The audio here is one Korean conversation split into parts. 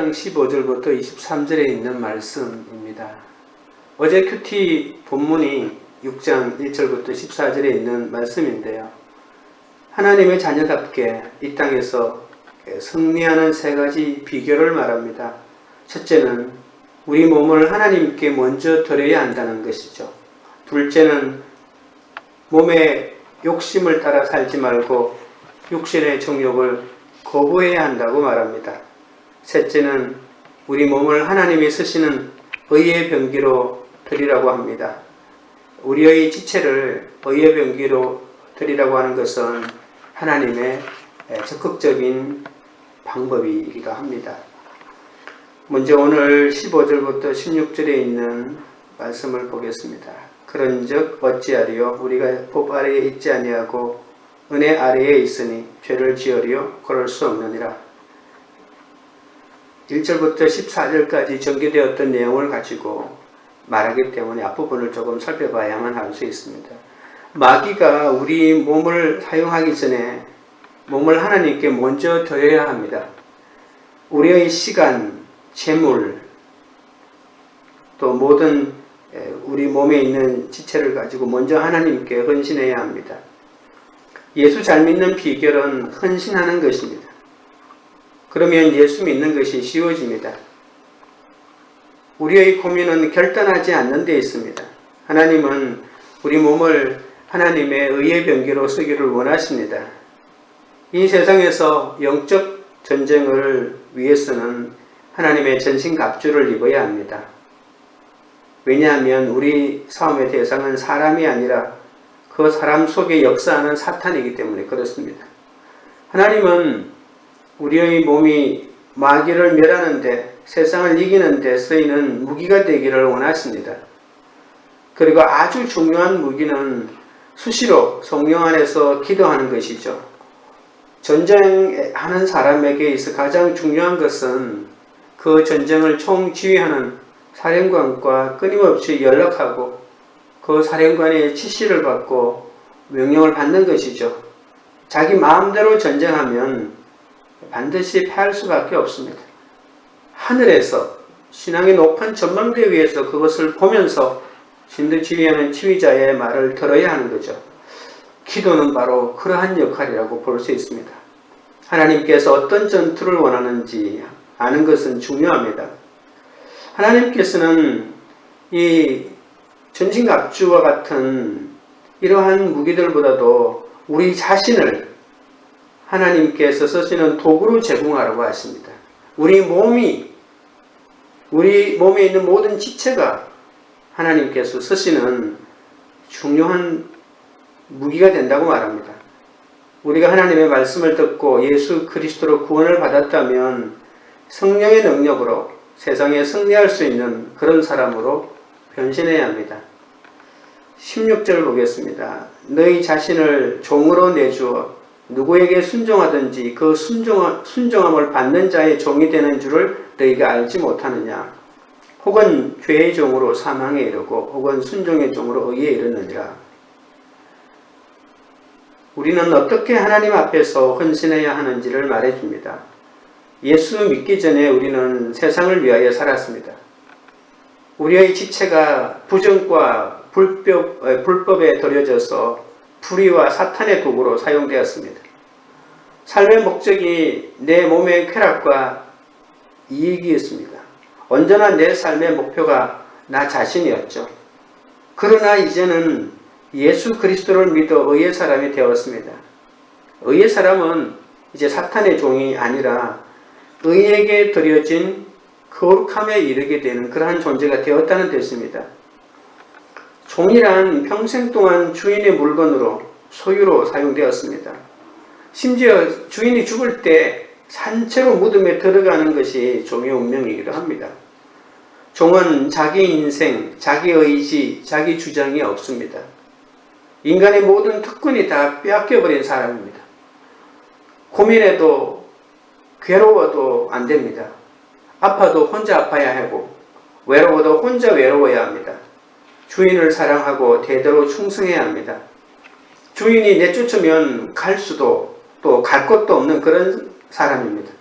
6장 15절부터 23절에 있는 말씀입니다. 어제 큐티 본문이 6장 1절부터 14절에 있는 말씀인데요. 하나님의 자녀답게 이 땅에서 승리하는 세 가지 비결을 말합니다. 첫째는 우리 몸을 하나님께 먼저 드려야 한다는 것이죠. 둘째는 몸의 욕심을 따라 살지 말고 육신의 정욕을 거부해야 한다고 말합니다. 셋째는 우리 몸을 하나님이 쓰시는 의의 병기로 드리라고 합니다. 우리의 지체를 의의 병기로 드리라고 하는 것은 하나님의 적극적인 방법이기도 합니다. 먼저 오늘 15절부터 16절에 있는 말씀을 보겠습니다. 그런즉 어찌하리요? 우리가 법 아래에 있지 아니하고 은혜 아래에 있으니 죄를 지으리요? 그럴 수 없느니라. 1절부터 14절까지 전개되었던 내용을 가지고 말하기 때문에 앞부분을 조금 살펴봐야만 할 수 있습니다. 마귀가 우리 몸을 사용하기 전에 몸을 하나님께 먼저 드려야 합니다. 우리의 시간, 재물, 또 모든 우리 몸에 있는 지체를 가지고 먼저 하나님께 헌신해야 합니다. 예수 잘 믿는 비결은 헌신하는 것입니다. 그러면 예수 믿는 것이 쉬워집니다. 우리의 고민은 결단하지 않는 데 있습니다. 하나님은 우리 몸을 하나님의 의의 병기로 쓰기를 원하십니다. 이 세상에서 영적 전쟁을 위해서는 하나님의 전신갑주를 입어야 합니다. 왜냐하면 우리 싸움의 대상은 사람이 아니라 그 사람 속에 역사하는 사탄이기 때문에 그렇습니다. 하나님은 우리의 몸이 마귀를 멸하는데 세상을 이기는 데 쓰이는 무기가 되기를 원하십니다. 그리고 아주 중요한 무기는 수시로 성령 안에서 기도하는 것이죠. 전쟁하는 사람에게 있어 가장 중요한 것은 그 전쟁을 총지휘하는 사령관과 끊임없이 연락하고 그 사령관의 지시를 받고 명령을 받는 것이죠. 자기 마음대로 전쟁하면 반드시 패할 수밖에 없습니다. 하늘에서 신앙의 높은 전망대 위에서 그것을 보면서 진두지휘하는 지휘자의 말을 들어야 하는 거죠. 기도는 바로 그러한 역할이라고 볼 수 있습니다. 하나님께서 어떤 전투를 원하는지 아는 것은 중요합니다. 하나님께서는 이 전신갑주와 같은 이러한 무기들보다도 우리 자신을 하나님께서 쓰시는 도구로 제공하라고 하십니다. 우리 몸에 있는 모든 지체가 하나님께서 쓰시는 중요한 무기가 된다고 말합니다. 우리가 하나님의 말씀을 듣고 예수 그리스도로 구원을 받았다면 성령의 능력으로 세상에 승리할 수 있는 그런 사람으로 변신해야 합니다. 16절 보겠습니다. 너희 자신을 종으로 내주어 누구에게 순종하든지 그 순종함을 받는 자의 종이 되는 줄을 너희가 알지 못하느냐. 혹은 죄의 종으로 사망에 이르고 혹은 순종의 종으로 의에 이르느니라. 우리는 어떻게 하나님 앞에서 헌신해야 하는지를 말해줍니다. 예수 믿기 전에 우리는 세상을 위하여 살았습니다. 우리의 지체가 부정과 불법에 들여져서 불의와 사탄의 도구로 사용되었습니다. 삶의 목적이 내 몸의 쾌락과 이익이었습니다. 언제나 내 삶의 목표가 나 자신이었죠. 그러나 이제는 예수 그리스도를 믿어 의의 사람이 되었습니다. 의의 사람은 이제 사탄의 종이 아니라 의에게 드려진 거룩함에 이르게 되는 그러한 존재가 되었다는 뜻입니다. 종이란 평생 동안 주인의 물건으로 소유로 사용되었습니다. 심지어 주인이 죽을 때 산채로 무덤에 들어가는 것이 종의 운명이기도 합니다. 종은 자기 인생, 자기 의지, 자기 주장이 없습니다. 인간의 모든 특권이 다 빼앗겨버린 사람입니다. 고민해도 괴로워도 안 됩니다. 아파도 혼자 아파야 하고 외로워도 혼자 외로워야 합니다. 주인을 사랑하고 대대로 충성해야 합니다. 주인이 내쫓으면 갈 수도 또 갈 곳도 없는 그런 사람입니다.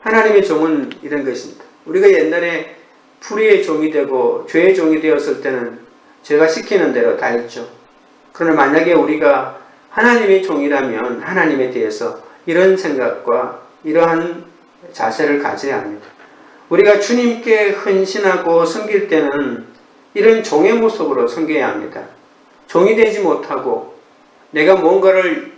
하나님의 종은 이런 것입니다. 우리가 옛날에 불의의 종이 되고 죄의 종이 되었을 때는 죄가 시키는 대로 다 했죠. 그러나 만약에 우리가 하나님의 종이라면 하나님에 대해서 이런 생각과 이러한 자세를 가져야 합니다. 우리가 주님께 헌신하고 섬길 때는 이런 종의 모습으로 섬겨야 합니다. 종이 되지 못하고 내가 뭔가를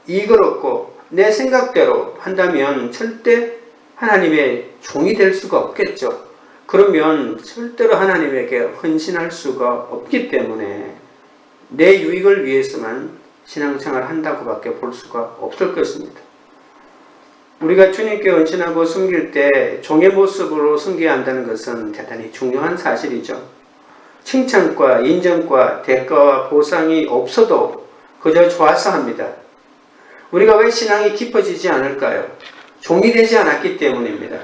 이익을 얻고 내 생각대로 한다면 절대 하나님의 종이 될 수가 없겠죠. 그러면 절대로 하나님에게 헌신할 수가 없기 때문에 내 유익을 위해서만 신앙생활을 한다고밖에 볼 수가 없을 것입니다. 우리가 주님께 헌신하고 섬길 때 종의 모습으로 섬겨야 한다는 것은 대단히 중요한 사실이죠. 칭찬과 인정과 대가와 보상이 없어도 그저 좋아서 합니다. 우리가 왜 신앙이 깊어지지 않을까요? 종이 되지 않았기 때문입니다.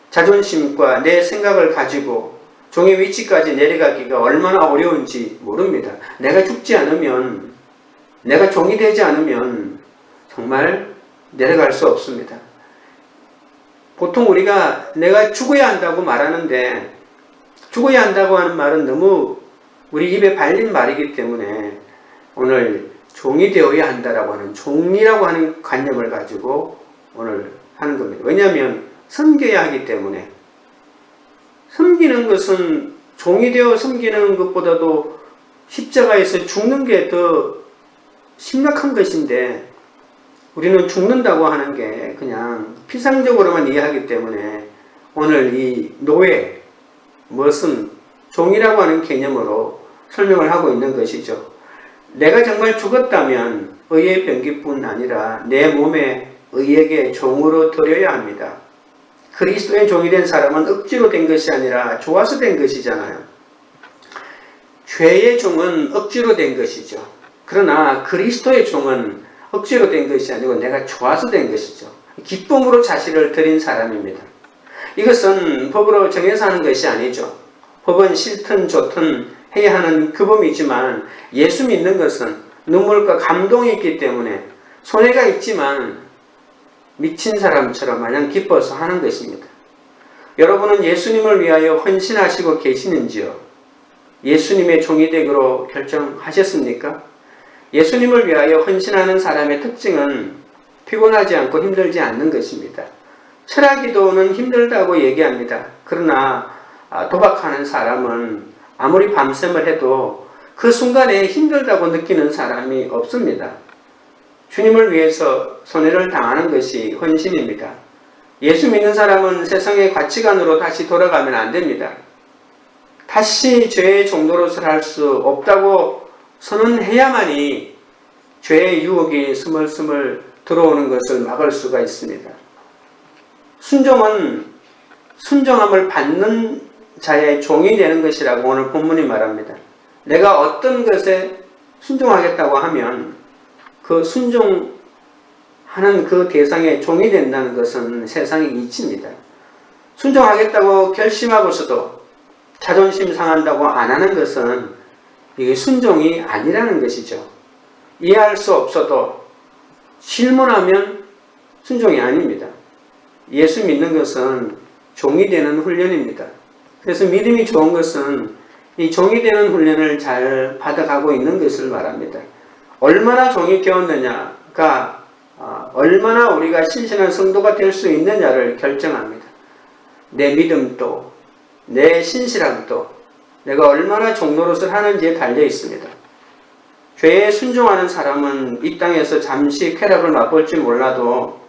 자존심과 내 생각을 가지고 종의 위치까지 내려가기가 얼마나 어려운지 모릅니다. 내가 죽지 않으면, 내가 종이 되지 않으면 정말 내려갈 수 없습니다. 보통 우리가 내가 죽어야 한다고 말하는데, 죽어야 한다고 하는 말은 너무 우리 입에 발린 말이기 때문에 오늘 종이 되어야 한다라고 하는, 종이라고 하는 관념을 가지고 오늘 하는 겁니다. 왜냐하면 섬겨야 하기 때문에. 섬기는 것은 종이 되어 섬기는 것보다도 십자가에서 죽는 게 더 심각한 것인데, 우리는 죽는다고 하는 게 그냥 피상적으로만 이해하기 때문에 오늘 이 노예, 무엇은 종이라고 하는 개념으로 설명을 하고 있는 것이죠. 내가 정말 죽었다면 의의 병기뿐 아니라 내 몸에 의에게 종으로 드려야 합니다. 그리스도의 종이 된 사람은 억지로 된 것이 아니라 좋아서 된 것이잖아요. 죄의 종은 억지로 된 것이죠. 그러나 그리스도의 종은 억지로 된 것이 아니고 내가 좋아서 된 것이죠. 기쁨으로 자신을 드린 사람입니다. 이것은 법으로 정해서 하는 것이 아니죠. 법은 싫든 좋든 해야 하는 규범이지만 예수 믿는 것은 눈물과 감동이 있기 때문에 손해가 있지만 미친 사람처럼 마냥 기뻐서 하는 것입니다. 여러분은 예수님을 위하여 헌신하시고 계시는지요? 예수님의 종이 되기로 결정하셨습니까? 예수님을 위하여 헌신하는 사람의 특징은 피곤하지 않고 힘들지 않는 것입니다. 철학기도는 힘들다고 얘기합니다. 그러나 도박하는 사람은 아무리 밤샘을 해도 그 순간에 힘들다고 느끼는 사람이 없습니다. 주님을 위해서 손해를 당하는 것이 헌신입니다. 예수 믿는 사람은 세상의 가치관으로 다시 돌아가면 안 됩니다. 다시 죄의 종노릇을 할 수 없다고 선언해야만이 죄의 유혹이 스멀스멀 들어오는 것을 막을 수가 있습니다. 순종은 순종함을 받는 자의 종이 되는 것이라고 오늘 본문이 말합니다. 내가 어떤 것에 순종하겠다고 하면 그 순종하는 그 대상의 종이 된다는 것은 세상의 이치입니다. 순종하겠다고 결심하고서도 자존심 상한다고 안 하는 것은 이게 순종이 아니라는 것이죠. 이해할 수 없어도 실문하면 순종이 아닙니다. 예수 믿는 것은 종이 되는 훈련입니다. 그래서 믿음이 좋은 것은 이 종이 되는 훈련을 잘 받아가고 있는 것을 말합니다. 얼마나 종이 되었느냐가 얼마나 우리가 신실한 성도가 될 수 있느냐를 결정합니다. 내 믿음도 내 신실함도 내가 얼마나 종노릇을 하는지에 달려 있습니다. 죄에 순종하는 사람은 이 땅에서 잠시 쾌락을 맛볼지 몰라도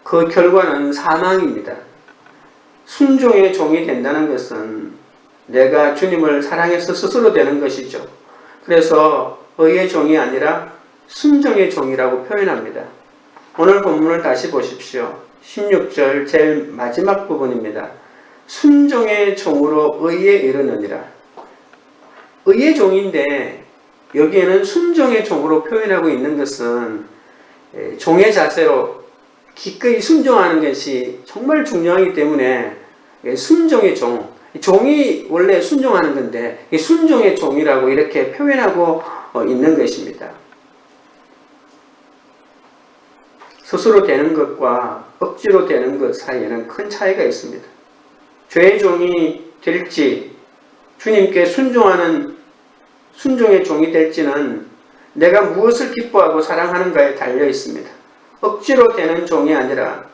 그 결과는 사망입니다. 순종의 종이 된다는 것은 내가 주님을 사랑해서 스스로 되는 것이죠. 그래서 의의 종이 아니라 순종의 종이라고 표현합니다. 오늘 본문을 다시 보십시오. 16절 제일 마지막 부분입니다. 순종의 종으로 의에 이르느니라. 의의 종인데 여기에는 순종의 종으로 표현하고 있는 것은 종의 자세로 기꺼이 순종하는 것이 정말 중요하기 때문에 순종의 종, 종이 원래 순종하는 건데 순종의 종이라고 이렇게 표현하고 있는 것입니다. 스스로 되는 것과 억지로 되는 것 사이에는 큰 차이가 있습니다. 죄의 종이 될지 주님께 순종하는 순종의 종이 될지는 내가 무엇을 기뻐하고 사랑하는가에 달려 있습니다. 억지로 되는 종이 아니라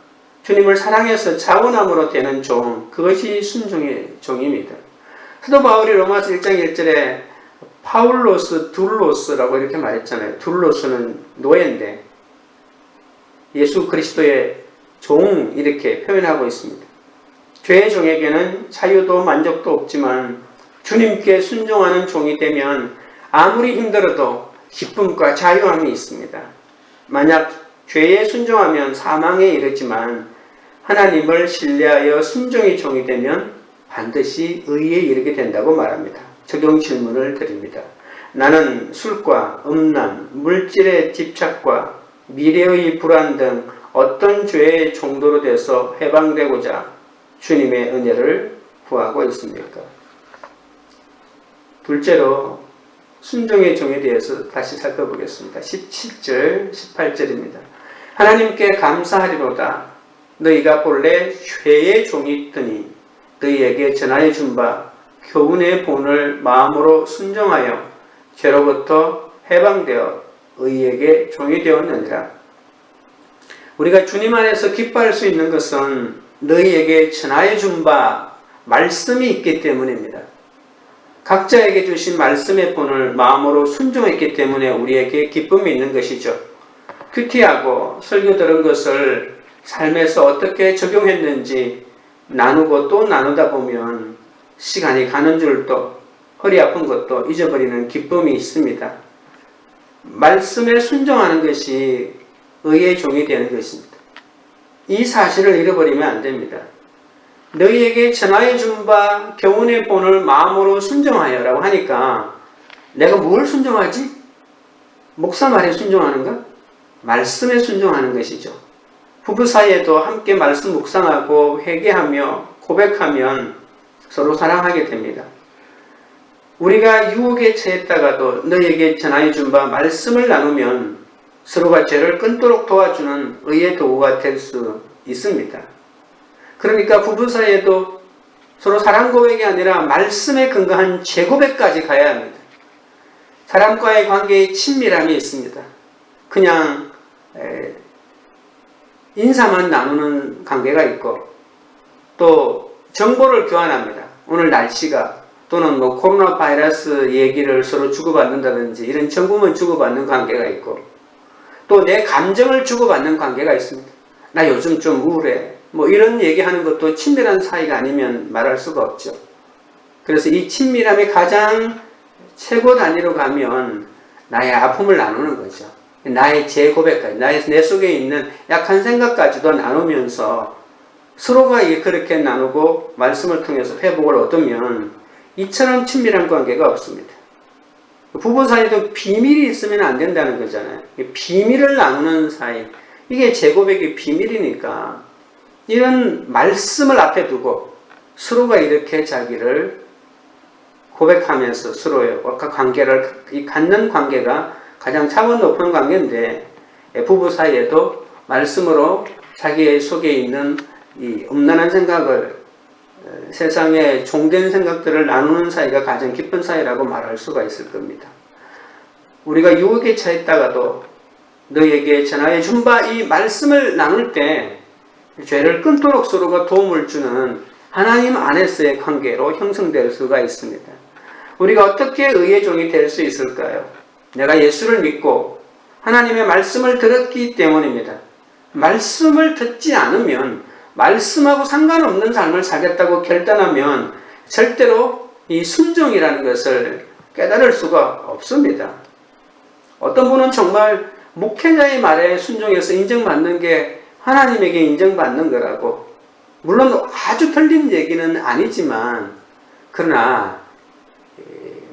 주님을 사랑해서 자원함으로 되는 종, 그것이 순종의 종입니다. 사도 바울이 로마서 1장 1절에 파울로스, 둘로스라고 이렇게 말했잖아요. 둘로스는 노예인데 예수 그리스도의 종 이렇게 표현하고 있습니다. 죄의 종에게는 자유도 만족도 없지만 주님께 순종하는 종이 되면 아무리 힘들어도 기쁨과 자유함이 있습니다. 만약 죄에 순종하면 사망에 이르지만 하나님을 신뢰하여 순종의 종이 되면 반드시 의에 이르게 된다고 말합니다. 적용 질문을 드립니다. 나는 술과 음란, 물질의 집착과 미래의 불안 등 어떤 죄의 종도로 돼서 해방되고자 주님의 은혜를 구하고 있습니까? 둘째로 순종의 종에 대해서 다시 살펴보겠습니다. 17절, 18절입니다. 하나님께 감사하리로다. 너희가 본래 죄의 종이 있더니 너희에게 전하여 준 바 교훈의 본을 마음으로 순종하여 죄로부터 해방되어 의에게 종이 되었느니라. 우리가 주님 안에서 기뻐할 수 있는 것은 너희에게 전하여 준 바 말씀이 있기 때문입니다. 각자에게 주신 말씀의 본을 마음으로 순종했기 때문에 우리에게 기쁨이 있는 것이죠. 큐티하고 설교 들은 것을 삶에서 어떻게 적용했는지 나누고 또 나누다 보면 시간이 가는 줄도 허리 아픈 것도 잊어버리는 기쁨이 있습니다. 말씀에 순종하는 것이 의의 종이 되는 것입니다. 이 사실을 잃어버리면 안 됩니다. 너희에게 전하여 준 바 교훈의 본을 마음으로 순종하여 라고 하니까 내가 뭘 순종하지? 목사 말에 순종하는가? 말씀에 순종하는 것이죠. 부부 사이에도 함께 말씀 묵상하고 회개하며 고백하면 서로 사랑하게 됩니다. 우리가 유혹에 처했다가도 너희에게 전하여 준 바 말씀을 나누면 서로가 죄를 끊도록 도와주는 의의 도구가 될 수 있습니다. 그러니까 부부 사이에도 서로 사랑 고백이 아니라 말씀에 근거한 재고백까지 가야 합니다. 사람과의 관계에 친밀함이 있습니다. 그냥 인사만 나누는 관계가 있고 또 정보를 교환합니다. 오늘 날씨가 또는 코로나 바이러스 얘기를 서로 주고받는다든지 이런 정보만 주고받는 관계가 있고 또 내 감정을 주고받는 관계가 있습니다. 나 요즘 좀 우울해. 이런 얘기하는 것도 친밀한 사이가 아니면 말할 수가 없죠. 그래서 이 친밀함의 가장 최고 단위로 가면 나의 아픔을 나누는 거죠. 나의 제 고백까지, 내 속에 있는 약한 생각까지도 나누면서 서로가 그렇게 나누고 말씀을 통해서 회복을 얻으면 이처럼 친밀한 관계가 없습니다. 부부 사이도 비밀이 있으면 안 된다는 거잖아요. 비밀을 나누는 사이, 이게 제 고백이 비밀이니까 이런 말씀을 앞에 두고 서로가 이렇게 자기를 고백하면서 서로의 관계를 갖는 관계가 가장 차원 높은 관계인데 부부 사이에도 말씀으로 자기의 속에 있는 이 음란한 생각을 세상의 종된 생각들을 나누는 사이가 가장 깊은 사이라고 말할 수가 있을 겁니다. 우리가 유혹에 처했다가도 너에게 전하여 준 바 이 말씀을 나눌 때 죄를 끊도록 서로가 도움을 주는 하나님 안에서의 관계로 형성될 수가 있습니다. 우리가 어떻게 의의 종이 될 수 있을까요? 내가 예수를 믿고 하나님의 말씀을 들었기 때문입니다. 말씀을 듣지 않으면 말씀하고 상관없는 삶을 살겠다고 결단하면 절대로 이 순종이라는 것을 깨달을 수가 없습니다. 어떤 분은 정말 목회자의 말에 순종해서 인정받는 게 하나님에게 인정받는 거라고, 물론 아주 틀린 얘기는 아니지만 그러나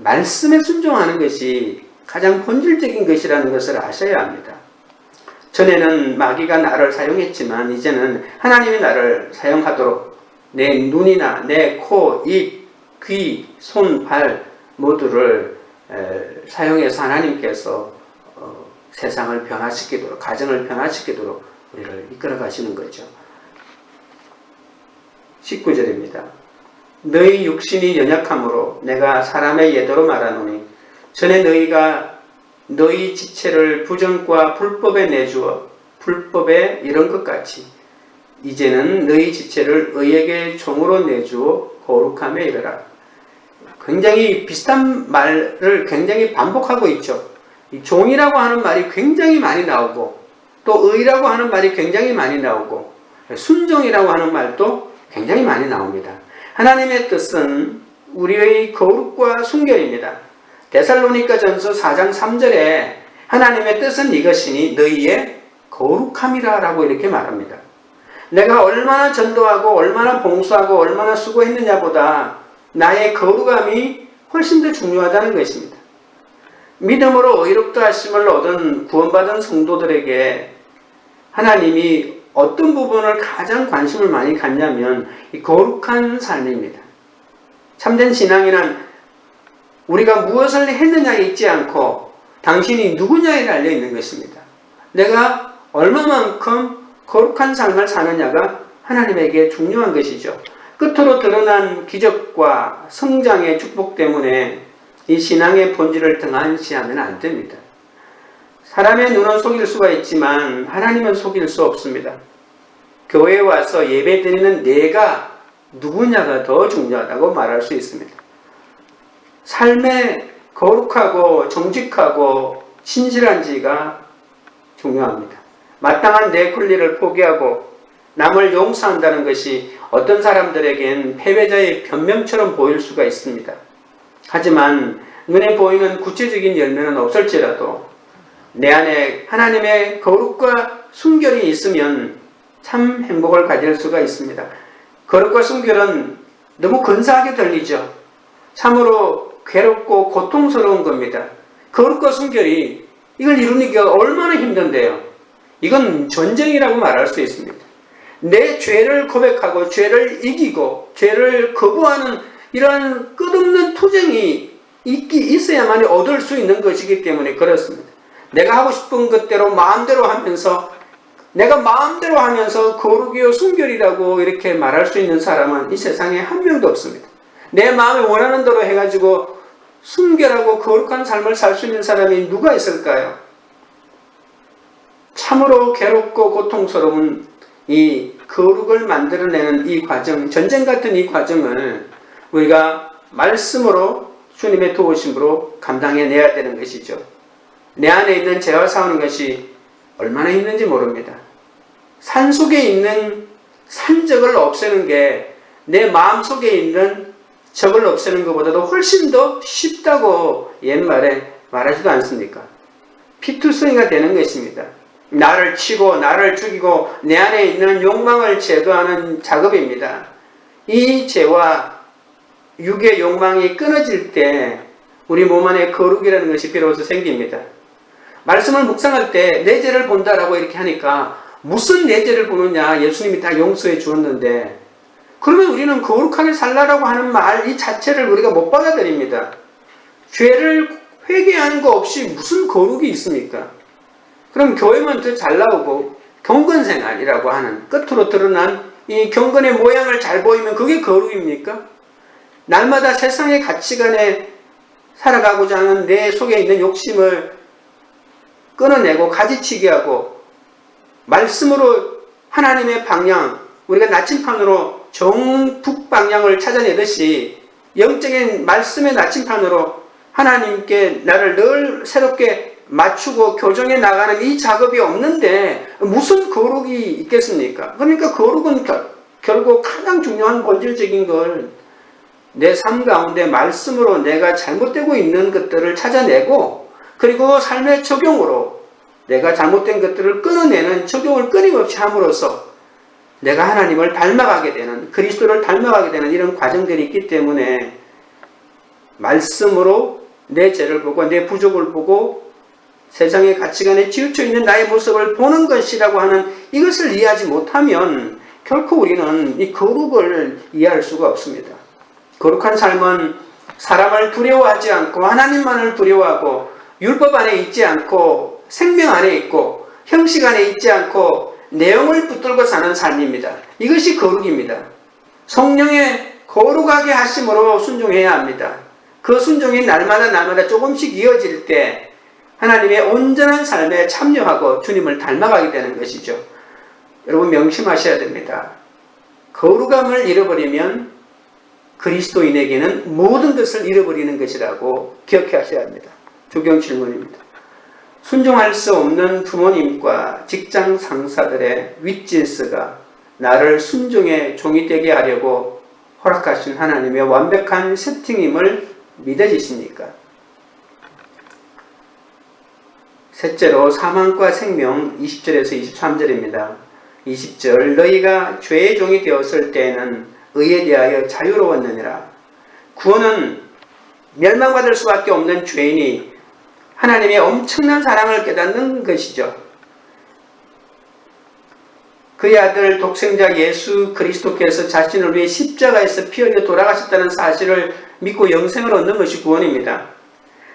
말씀에 순종하는 것이 가장 본질적인 것이라는 것을 아셔야 합니다. 전에는 마귀가 나를 사용했지만 이제는 하나님이 나를 사용하도록 내 눈이나 내 코, 입, 귀, 손, 발 모두를 사용해서 하나님께서 세상을 변화시키도록, 가정을 변화시키도록 우리를 이끌어 가시는 거죠. 19절입니다. 너희 육신이 연약함으로 내가 사람의 예도로 말하노니 전에 너희가 너희 지체를 부정과 불법에 내주어 불법에 이런 것 같이 이제는 너희 지체를 의에게 종으로 내주어 거룩함에 이르라. 굉장히 비슷한 말을 굉장히 반복하고 있죠. 이 종이라고 하는 말이 굉장히 많이 나오고 또 의라고 하는 말이 굉장히 많이 나오고 순종이라고 하는 말도 굉장히 많이 나옵니다. 하나님의 뜻은 우리의 거룩과 순결입니다. 데살로니가전서 4장 3절에 하나님의 뜻은 이것이니 너희의 거룩함이라 라고 이렇게 말합니다. 내가 얼마나 전도하고 얼마나 봉사하고 얼마나 수고했느냐보다 나의 거룩함이 훨씬 더 중요하다는 것입니다. 믿음으로 의롭다 하심을 얻은 구원받은 성도들에게 하나님이 어떤 부분을 가장 관심을 많이 갖냐면 이 거룩한 삶입니다. 참된 신앙이란 우리가 무엇을 했느냐에 있지 않고 당신이 누구냐에 달려 있는 것입니다. 내가 얼마만큼 거룩한 삶을 사느냐가 하나님에게 중요한 것이죠. 끝으로 드러난 기적과 성장의 축복 때문에 이 신앙의 본질을 등한시하면 안 됩니다. 사람의 눈은 속일 수가 있지만 하나님은 속일 수 없습니다. 교회에 와서 예배 드리는 내가 누구냐가 더 중요하다고 말할 수 있습니다. 삶에 거룩하고 정직하고 신실한지가 중요합니다. 마땅한 내 권리를 포기하고 남을 용서한다는 것이 어떤 사람들에겐 패배자의 변명처럼 보일 수가 있습니다. 하지만 눈에 보이는 구체적인 열매는 없을지라도 내 안에 하나님의 거룩과 순결이 있으면 참 행복을 가질 수가 있습니다. 거룩과 순결은 너무 근사하게 들리죠. 참으로 괴롭고 고통스러운 겁니다. 거룩과 순결이 이걸 이루기가 얼마나 힘든데요. 이건 전쟁이라고 말할 수 있습니다. 내 죄를 고백하고 죄를 이기고 죄를 거부하는 이러한 끝없는 투쟁이 있어야만 얻을 수 있는 것이기 때문에 그렇습니다. 내가 하고 싶은 것대로 마음대로 하면서 내가 마음대로 하면서 거룩이요 순결이라고 이렇게 말할 수 있는 사람은 이 세상에 한 명도 없습니다. 내 마음에 원하는 대로 해가지고 순결하고 거룩한 삶을 살 수 있는 사람이 누가 있을까요? 참으로 괴롭고 고통스러운 이 거룩을 만들어내는 이 과정, 전쟁 같은 이 과정을 우리가 말씀으로 주님의 도우심으로 감당해내야 되는 것이죠. 내 안에 있는 죄와 싸우는 것이 얼마나 힘든지 모릅니다. 산속에 있는 산적을 없애는 게 내 마음속에 있는 적을 없애는 것보다도 훨씬 더 쉽다고 옛말에 말하지도 않습니까? 피투성이가 되는 것입니다. 나를 치고 나를 죽이고 내 안에 있는 욕망을 제거하는 작업입니다. 이 죄와 육의 욕망이 끊어질 때 우리 몸 안에 거룩이라는 것이 비로소 생깁니다. 말씀을 묵상할 때 내 죄를 본다라고 이렇게 하니까 무슨 내 죄를 보느냐, 예수님이 다 용서해 주었는데 그러면 우리는 거룩하게 살라라고 하는 말 이 자체를 우리가 못 받아들입니다. 죄를 회개하는 거 없이 무슨 거룩이 있습니까? 그럼 교회만 더 잘 나오고 경건생활이라고 하는 끝으로 드러난 이 경건의 모양을 잘 보이면 그게 거룩입니까? 날마다 세상의 가치관에 살아가고자 하는 내 속에 있는 욕심을 끊어내고 가지치게 하고 말씀으로 하나님의 방향, 우리가 나침판으로 정북 방향을 찾아내듯이 영적인 말씀의 나침판으로 하나님께 나를 늘 새롭게 맞추고 교정해 나가는 이 작업이 없는데 무슨 거룩이 있겠습니까? 그러니까 거룩은 결국 가장 중요한 본질적인 걸 내 삶 가운데 말씀으로 내가 잘못되고 있는 것들을 찾아내고 그리고 삶의 적용으로 내가 잘못된 것들을 끊어내는 적용을 끊임없이 함으로써 내가 하나님을 닮아가게 되는 그리스도를 닮아가게 되는 이런 과정들이 있기 때문에 말씀으로 내 죄를 보고 내 부족을 보고 세상의 가치관에 치우쳐 있는 나의 모습을 보는 것이라고 하는 이것을 이해하지 못하면 결코 우리는 이 거룩을 이해할 수가 없습니다. 거룩한 삶은 사람을 두려워하지 않고 하나님만을 두려워하고 율법 안에 있지 않고 생명 안에 있고 형식 안에 있지 않고 내용을 붙들고 사는 삶입니다. 이것이 거룩입니다. 성령의 거룩하게 하심으로 순종해야 합니다. 그 순종이 날마다 조금씩 이어질 때 하나님의 온전한 삶에 참여하고 주님을 닮아가게 되는 것이죠. 여러분 명심하셔야 됩니다. 거룩함을 잃어버리면 그리스도인에게는 모든 것을 잃어버리는 것이라고 기억하셔야 합니다. 조경 질문입니다. 순종할 수 없는 부모님과 직장 상사들의 윗질서가 나를 순종의 종이 되게 하려고 허락하신 하나님의 완벽한 세팅임을 믿어지십니까? 셋째로 사망과 생명 20절에서 23절입니다. 20절 너희가 죄의 종이 되었을 때에는 의에 대하여 자유로웠느니라. 구원은 멸망받을 수밖에 없는 죄인이 하나님의 엄청난 사랑을 깨닫는 것이죠. 그의 아들 독생자 예수 그리스도께서 자신을 위해 십자가에서 피 흘려 돌아가셨다는 사실을 믿고 영생을 얻는 것이 구원입니다.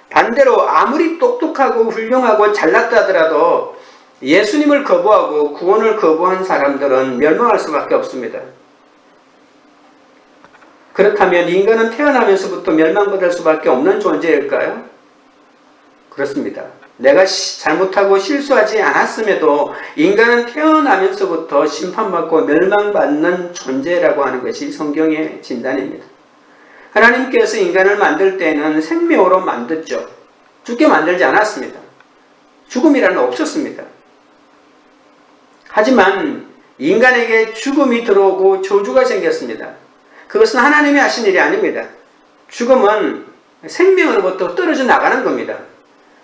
반대로 아무리 똑똑하고 훌륭하고 잘났다 하더라도 예수님을 거부하고 구원을 거부한 사람들은 멸망할 수밖에 없습니다. 그렇다면 인간은 태어나면서부터 멸망받을 수밖에 없는 존재일까요? 그렇습니다. 내가 잘못하고 실수하지 않았음에도 인간은 태어나면서부터 심판받고 멸망받는 존재라고 하는 것이 성경의 진단입니다. 하나님께서 인간을 만들 때는 생명으로 만들었죠. 죽게 만들지 않았습니다. 죽음이라는 없었습니다. 하지만 인간에게 죽음이 들어오고 저주가 생겼습니다. 그것은 하나님이 하신 일이 아닙니다. 죽음은 생명으로부터 떨어져 나가는 겁니다.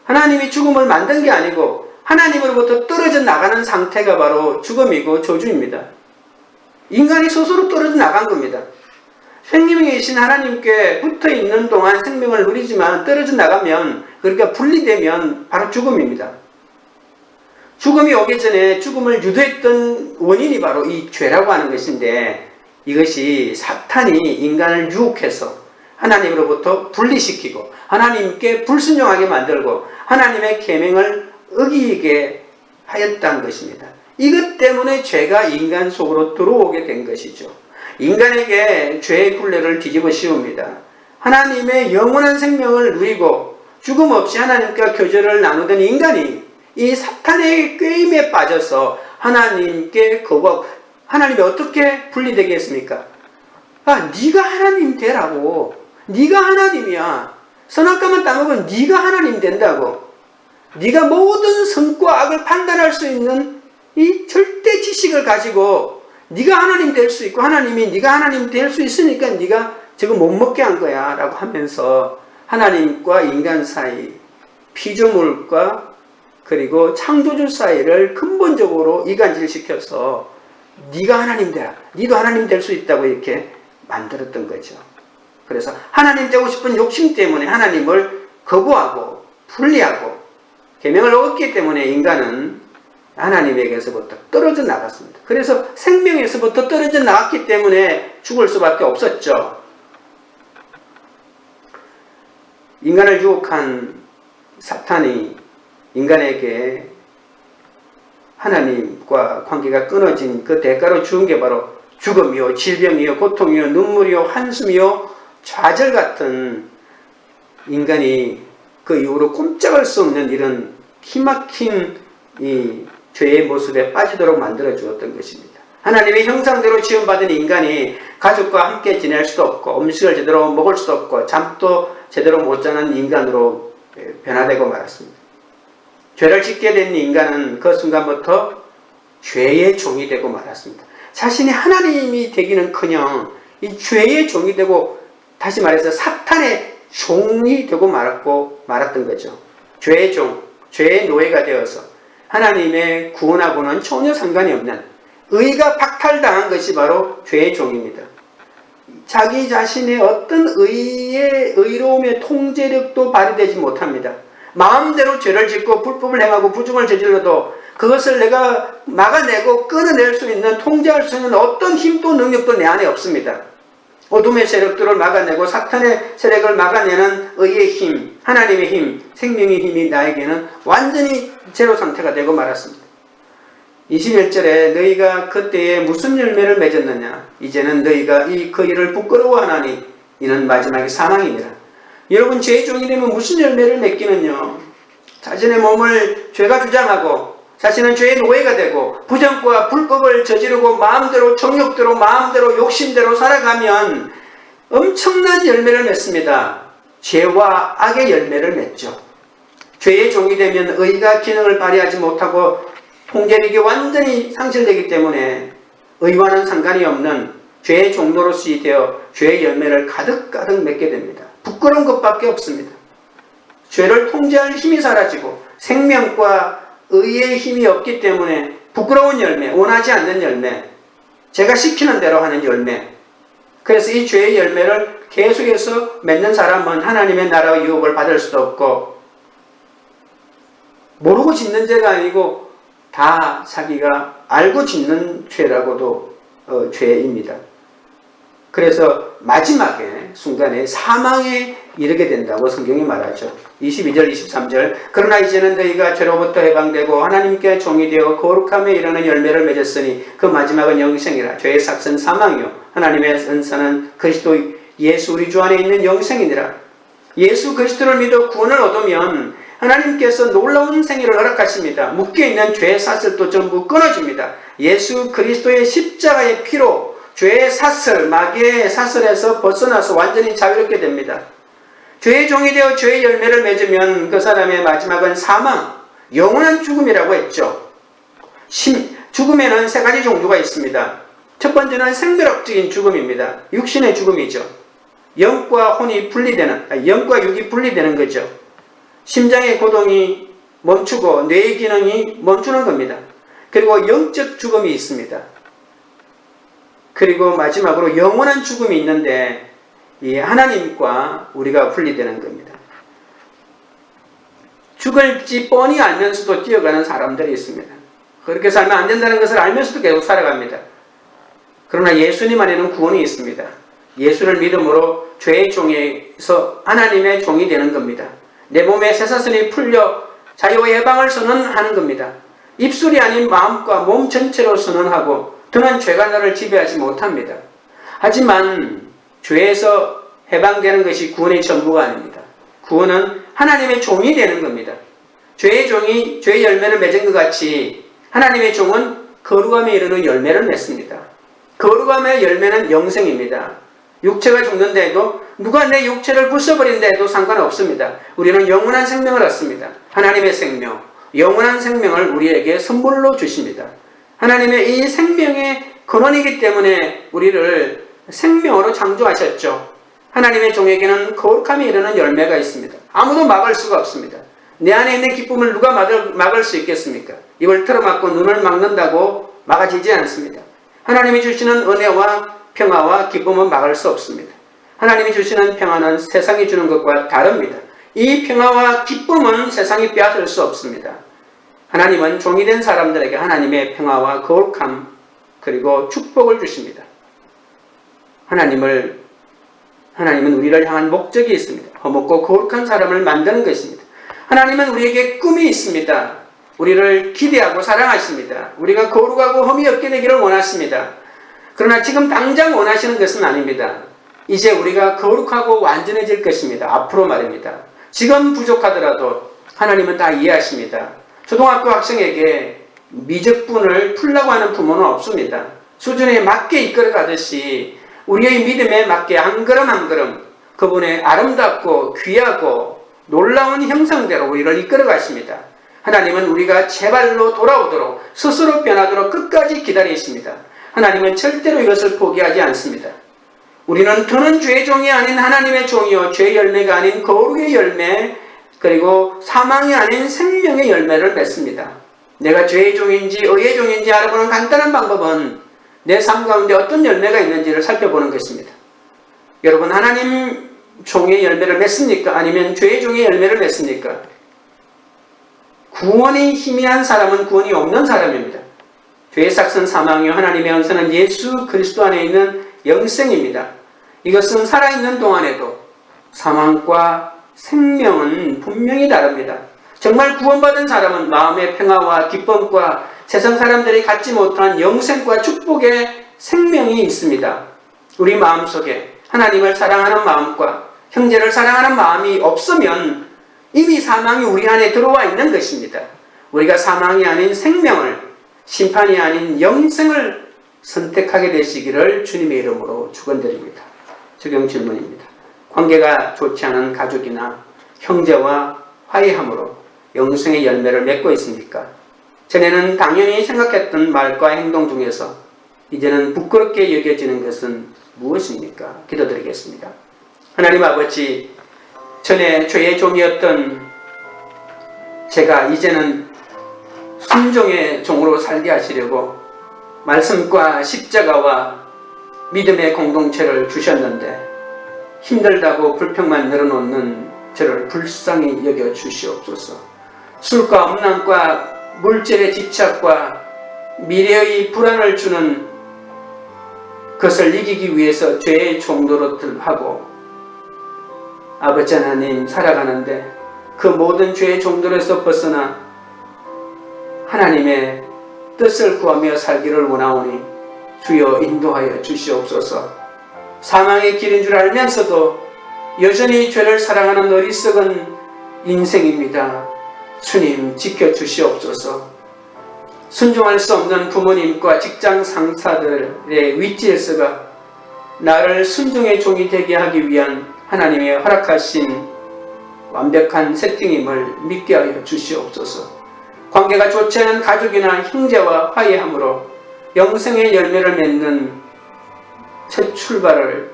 하나님이 죽음을 만든 게 아니고 하나님으로부터 떨어져 나가는 상태가 바로 죽음이고 저주입니다. 인간이 스스로 떨어져 나간 겁니다. 생명이신 하나님께 붙어있는 동안 생명을 누리지만 떨어져 나가면, 그러니까 분리되면 바로 죽음입니다. 죽음이 오기 전에 죽음을 유도했던 원인이 바로 이 죄라고 하는 것인데, 이것이 사탄이 인간을 유혹해서 하나님으로부터 분리시키고 하나님께 불순종하게 만들고 하나님의 계명을 어기게 하였다는 것입니다. 이것 때문에 죄가 인간 속으로 들어오게 된 것이죠. 인간에게 죄의 굴레를 뒤집어 씌웁니다. 하나님의 영원한 생명을 누리고 죽음 없이 하나님과 교제를 나누던 인간이 이 사탄의 꾀임에 빠져서 하나님께 거부하고, 하나님이 어떻게 분리되게 했습니까? 네가 하나님 되라고. 네가 하나님이야. 선악과만 따먹으면 네가 하나님 된다고. 네가 모든 선과 악을 판단할 수 있는 이 절대 지식을 가지고 네가 하나님 될 수 있고, 하나님이 네가 하나님 될 수 있으니까 네가 저거 못 먹게 한 거야 라고 하면서 하나님과 인간 사이, 피조물과 그리고 창조주 사이를 근본적으로 이간질시켜서 네가 하나님 되라, 네도 하나님 될 수 있다고 이렇게 만들었던 거죠. 그래서 하나님 되고 싶은 욕심 때문에 하나님을 거부하고 분리하고 계명을 어겼기 때문에 인간은 하나님에게서부터 떨어져 나갔습니다. 그래서 생명에서부터 떨어져 나갔기 때문에 죽을 수밖에 없었죠. 인간을 유혹한 사탄이 인간에게 하나님과 관계가 끊어진 그 대가로 주은 게 바로 죽음이요, 질병이요, 고통이요, 눈물이요, 한숨이요, 좌절 같은 인간이 그 이후로 꼼짝할 수 없는 이런 기막힌 이 죄의 모습에 빠지도록 만들어 주었던 것입니다. 하나님의 형상대로 지원받은 인간이 가족과 함께 지낼 수도 없고 음식을 제대로 먹을 수도 없고 잠도 제대로 못 자는 인간으로 변화되고 말았습니다. 죄를 짓게 된 인간은 그 순간부터 죄의 종이 되고 말았습니다. 자신이 하나님이 되기는커녕 이 죄의 종이 되고, 다시 말해서 사탄의 종이 되고 말았던 거죠. 죄의 종, 죄의 노예가 되어서 하나님의 구원하고는 전혀 상관이 없는 의가 박탈당한 것이 바로 죄의 종입니다. 자기 자신의 어떤 의로움의 통제력도 발휘되지 못합니다. 마음대로 죄를 짓고 불법을 행하고 부정을 저질러도 그것을 내가 막아내고 끊어낼 수 있는, 통제할 수 있는 어떤 힘도 능력도 내 안에 없습니다. 어둠의 세력들을 막아내고 사탄의 세력을 막아내는 의의 힘, 하나님의 힘, 생명의 힘이 나에게는 완전히 제로 상태가 되고 말았습니다. 21절에 너희가 그때에 무슨 열매를 맺었느냐? 이제는 너희가 그 일을 부끄러워하나니 이는 마지막에 사망이니라. 여러분, 죄의 종이 되면 무슨 열매를 맺기는요? 자신의 몸을 죄가 주장하고 자신은 죄의 노예가 되고 부정과 불법을 저지르고 마음대로 정욕대로 마음대로 욕심대로 살아가면 엄청난 열매를 맺습니다. 죄와 악의 열매를 맺죠. 죄의 종이 되면 의가 기능을 발휘하지 못하고 통제력이 완전히 상실되기 때문에 의와는 상관이 없는 죄의 종로로서 되어 죄의 열매를 가득가득 맺게 됩니다. 부끄러운 것밖에 없습니다. 죄를 통제할 힘이 사라지고 생명과 의의 힘이 없기 때문에 부끄러운 열매, 원하지 않는 열매, 제가 시키는 대로 하는 열매. 그래서 이 죄의 열매를 계속해서 맺는 사람은 하나님의 나라의 유업을 받을 수도 없고 모르고 짓는 죄가 아니고 다 자기가 알고 짓는 죄라고도 죄입니다. 그래서 마지막에 순간에 사망에 이르게 된다고 성경이 말하죠. 22절 23절 그러나 이제는 너희가 죄로부터 해방되고 하나님께 종이 되어 거룩함에 이르는 열매를 맺었으니 그 마지막은 영생이라. 죄의 삭은 사망이요 하나님의 은사는 그리스도 예수 우리 주 안에 있는 영생이니라. 예수 그리스도를 믿어 구원을 얻으면 하나님께서 놀라운 생애를 허락하십니다. 묶여있는 죄의 사슬도 전부 끊어집니다. 예수 그리스도의 십자가의 피로 죄의 사슬, 마귀의 사슬에서 벗어나서 완전히 자유롭게 됩니다. 죄의 종이 되어 죄의 열매를 맺으면 그 사람의 마지막은 사망, 영원한 죽음이라고 했죠. 죽음에는 세 가지 종류가 있습니다. 첫 번째는 생물학적인 죽음입니다. 육신의 죽음이죠. 영과 육이 분리되는 거죠. 심장의 고동이 멈추고 뇌의 기능이 멈추는 겁니다. 그리고 영적 죽음이 있습니다. 그리고 마지막으로 영원한 죽음이 있는데 이 하나님과 우리가 분리되는 겁니다. 죽을지 뻔히 알면서도 뛰어가는 사람들이 있습니다. 그렇게 살면 안 된다는 것을 알면서도 계속 살아갑니다. 그러나 예수님 안에는 구원이 있습니다. 예수를 믿음으로 죄의 종에서 하나님의 종이 되는 겁니다. 내 몸에 쇠사슬이 풀려 자유와 해방을 선언하는 겁니다. 입술이 아닌 마음과 몸 전체로 선언하고 더는 죄가 나를 지배하지 못합니다. 하지만 죄에서 해방되는 것이 구원의 전부가 아닙니다. 구원은 하나님의 종이 되는 겁니다. 죄의 종이 죄의 열매를 맺은 것 같이 하나님의 종은 거룩함에 이르는 열매를 맺습니다. 거룩함의 열매는 영생입니다. 육체가 죽는데도 누가 내 육체를 부숴버린다 해도 상관없습니다. 우리는 영원한 생명을 얻습니다. 하나님의 생명, 영원한 생명을 우리에게 선물로 주십니다. 하나님의 이 생명의 근원이기 때문에 우리를 생명으로 창조하셨죠. 하나님의 종에게는 거룩함에 이르는 열매가 있습니다. 아무도 막을 수가 없습니다. 내 안에 있는 기쁨을 누가 막을 수 있겠습니까? 입을 틀어막고 눈을 막는다고 막아지지 않습니다. 하나님이 주시는 은혜와 평화와 기쁨은 막을 수 없습니다. 하나님이 주시는 평화는 세상이 주는 것과 다릅니다. 이 평화와 기쁨은 세상이 빼앗을 수 없습니다. 하나님은 종이 된 사람들에게 하나님의 평화와 거룩함 그리고 축복을 주십니다. 하나님은 우리를 향한 목적이 있습니다. 허먹고 거룩한 사람을 만드는 것입니다. 하나님은 우리에게 꿈이 있습니다. 우리를 기대하고 사랑하십니다. 우리가 거룩하고 흠이 없게 되기를 원하십니다. 그러나 지금 당장 원하시는 것은 아닙니다. 이제 우리가 거룩하고 완전해질 것입니다. 앞으로 말입니다. 지금 부족하더라도 하나님은 다 이해하십니다. 초등학교 학생에게 미적분을 풀라고 하는 부모는 없습니다. 수준에 맞게 이끌어가듯이 우리의 믿음에 맞게 한 걸음 한 걸음 그분의 아름답고 귀하고 놀라운 형상대로 우리를 이끌어 가십니다. 하나님은 우리가 제발로 돌아오도록 스스로 변하도록 끝까지 기다리십니다. 하나님은 절대로 이것을 포기하지 않습니다. 우리는 더는 죄의 종이 아닌 하나님의 종이요 죄의 열매가 아닌 거룩의 열매 그리고 사망이 아닌 생명의 열매를 맺습니다. 내가 죄의 종인지 의의 종인지 알아보는 간단한 방법은 내 삶 가운데 어떤 열매가 있는지를 살펴보는 것입니다. 여러분 하나님 종의 열매를 맺습니까? 아니면 죄의 종의 열매를 맺습니까? 구원이 희미한 사람은 구원이 없는 사람입니다. 죄의 삭은 사망이요 하나님의 은사는 예수 그리스도 안에 있는 영생입니다. 이것은 살아있는 동안에도 사망과 생명은 분명히 다릅니다. 정말 구원받은 사람은 마음의 평화와 기쁨과 세상 사람들이 갖지 못한 영생과 축복의 생명이 있습니다. 우리 마음속에 하나님을 사랑하는 마음과 형제를 사랑하는 마음이 없으면 이미 사망이 우리 안에 들어와 있는 것입니다. 우리가 사망이 아닌 생명을, 심판이 아닌 영생을 선택하게 되시기를 주님의 이름으로 축원드립니다. 적용 질문입니다. 관계가 좋지 않은 가족이나 형제와 화해함으로 영생의 열매를 맺고 있습니까? 전에는 당연히 생각했던 말과 행동 중에서 이제는 부끄럽게 여겨지는 것은 무엇입니까? 기도드리겠습니다. 하나님 아버지, 전에 죄의 종이었던 제가 이제는 순종의 종으로 살게 하시려고 말씀과 십자가와 믿음의 공동체를 주셨는데 힘들다고 불평만 늘어놓는 저를 불쌍히 여겨 주시옵소서. 술과 음란과 물질의 집착과 미래의 불안을 주는 그것을 이기기 위해서 죄의 종노릇을 하고 아버지 하나님 살아가는데 그 모든 죄의 종노릇에서 벗어나 하나님의 뜻을 구하며 살기를 원하오니 주여 인도하여 주시옵소서. 사망의 길인 줄 알면서도 여전히 죄를 사랑하는 어리석은 인생입니다. 주님 지켜주시옵소서. 순종할 수 없는 부모님과 직장 상사들의 윗질서가 나를 순종의 종이 되게 하기 위한 하나님의 허락하신 완벽한 세팅임을 믿게 하여 주시옵소서. 관계가 좋지 않은 가족이나 형제와 화해함으로 영생의 열매를 맺는 첫 출발을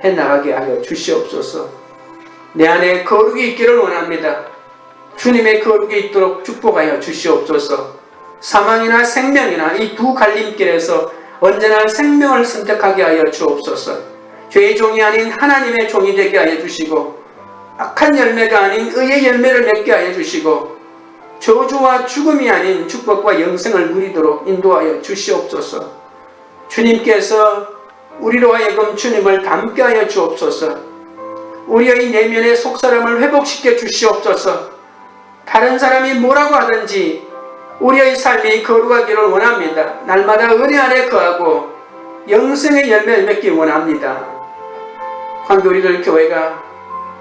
해나가게 하여 주시옵소서. 내 안에 거룩이 있기를 원합니다. 주님의 거룩이 있도록 축복하여 주시옵소서. 사망이나 생명이나 이 두 갈림길에서 언제나 생명을 선택하게 하여 주옵소서. 죄의 종이 아닌 하나님의 종이 되게 하여 주시고 악한 열매가 아닌 의의 열매를 맺게 하여 주시고 저주와 죽음이 아닌 축복과 영생을 누리도록 인도하여 주시옵소서. 주님께서 우리로 하여금 주님을 닮게 하여 주옵소서. 우리의 내면의 속사람을 회복시켜 주시옵소서. 다른 사람이 뭐라고 하든지 우리의 삶이 거룩하기를 원합니다. 날마다 은혜 안에 거하고 영생의 열매를 맺기 원합니다. 관계 우리들 교회가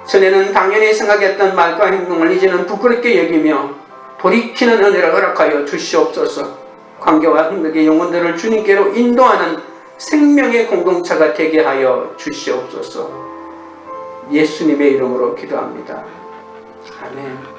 전에는 당연히 생각했던 말과 행동을 이제는 부끄럽게 여기며 돌이키는 은혜를 허락하여 주시옵소서. 관계와 행복의 영혼들을 주님께로 인도하는 생명의 공동체가 되게 하여 주시옵소서. 예수님의 이름으로 기도합니다. 아멘.